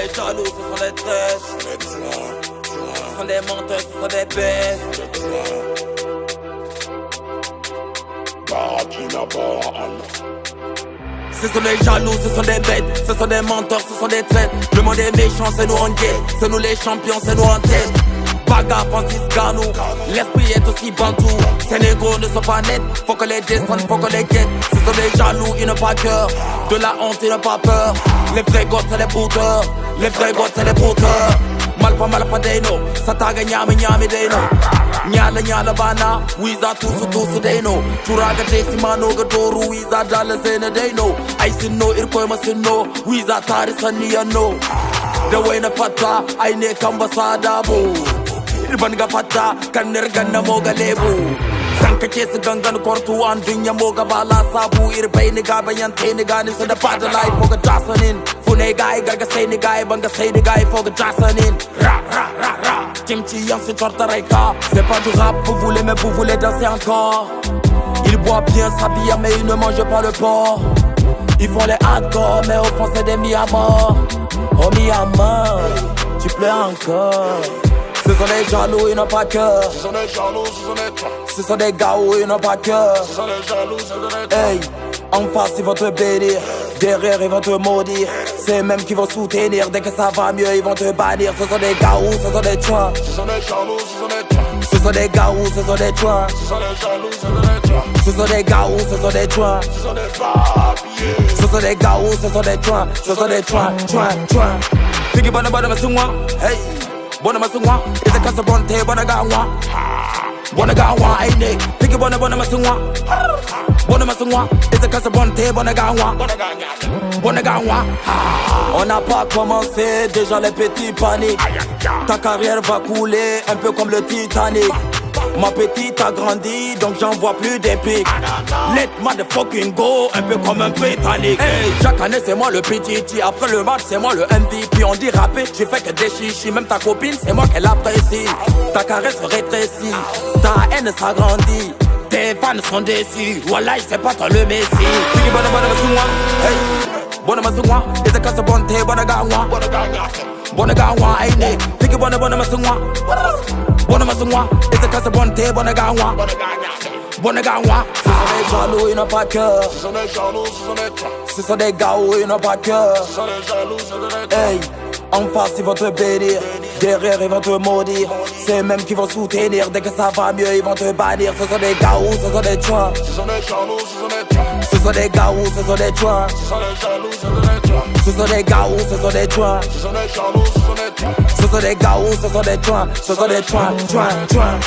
les jaloux, ce sont des traîtres. Ce sont des menteurs, ce sont des bêtes. Ce sont des jaloux, ce sont des bêtes. Ce sont des menteurs, ce sont des traîtres. Le monde est méchant, c'est nous en guette. C'est nous les champions, c'est nous en tête. Baga, Francis Ganou, l'esprit est aussi bantou. Ces négros ne sont pas nets, faut que les descendent, faut que les guettent. Ce sont des jaloux, ils n'ont pas cœur. De la honte, ils n'ont pas peur. Les vrais gosses, c'est les brouteurs. Les vrais gosses, c'est les brouteurs. Malfa Deno, Sataga Nyami Deno. Nyala Bana, Wiza Tusu Deno. Turaga Desimano Gadoru, Wiza Dala Zena Deno. I see no Irkoima Sino, Wiza Tarisania no. The way na fata, I ne Kambasada bo. Irban fata, Kanergana Moga Lebu. Sanka Chase Gangan Kortu and Dunya Moga Bala Sabu, Irbain Gabayan Tenegan is the part of life for the Johnson in. Fune guy, Gaga say the guy, Banga say the guy for the Johnson in. Ra ra ra ra. Kimchi Yang c'est Tortareka. C'est pas du rap, vous voulez, mais vous voulez danser encore. Ils boivent bien, s'habillent, mais ils ne mangent pas le porc. Ils font les hardcore, mais au fond c'est des mis à mort. Oh mis à mort, tu pleures encore. Ce sont des jaloux, ils n'ont pas cœur. Ce sont des jaloux, ce sont des traîtres. Ce sont des gaous, ils n'ont pas cœur. Ce sont des jaloux, ce sont des traîtres. Hey, en face ils vont te bénir, derrière ils vont te maudire. C'est eux-mêmes qui vont soutenir, dès que ça va mieux ils vont te bannir. Ce sont des gaous, ce sont des tuins. Ce sont des jaloux, ce sont des traîtres. Ce sont des gaous, ce sont des tuins. Ce sont des jaloux, ce sont des traîtres. Ce sont des gaous, ce sont des tuins. Ce sont des papiers. Ce sont des gaous, ce sont des tuins. Ce sont des tuins. Figi bona masungwa, hey. Bona masungwa, is a casabonte, bona gawa. Bona gawa, hey Nick. Figi bona masungwa. Bona masungwa, is a casabonte, bona gawa. Bona gawa. On n'a pas commencé, déjà les petits paniques. Ta carrière va couler, un peu comme le Titanic. Ma petite a grandi, donc j'en vois plus des pics. Let motherfucking go, un peu comme un Britannique. Hey, chaque année c'est moi le PTT, après le match c'est moi le MVP. On dit rapper, j'ai fait que des chichis. Même ta copine, c'est moi qu'elle apprécie. Ta caresse se rétrécit, ta haine s'agrandit. Tes fans sont déçus, voilà c'est pas toi le Messi. Figi bona masungwa, hey. Bona masungwa, is a casabonte, bona gawa. Bona gawa, hey Nick. Figi bona masungwa. Bona masungwa, is a casabonte, bona gawa. Bona gawa. Ce sont des jaloux, ils n'ont pas cœur. Ce sont des jaloux, ce sont des traîtres. Ce sont des gaous, ils n'ont pas cœur. Ce sont des jaloux, ce sont des traîtres. Hey, en face ils vont te bénir, derrière ils vont te maudire. C'est eux-mêmes qui vont soutenir, dès que ça va mieux ils vont te bannir. Ce sont des gaous, ce sont des tuins. Ce sont des jaloux, ce sont des traîtres. Ce sont des gaous, ce sont des tuins. Ce sont des jaloux, ce sont des traîtres. Ce sont des gaous, ce sont des tuins. Ce sont des jaloux, ce sont des traîtres. Ce sont des gaous, ce sont des tuins. Ce sont des tuins.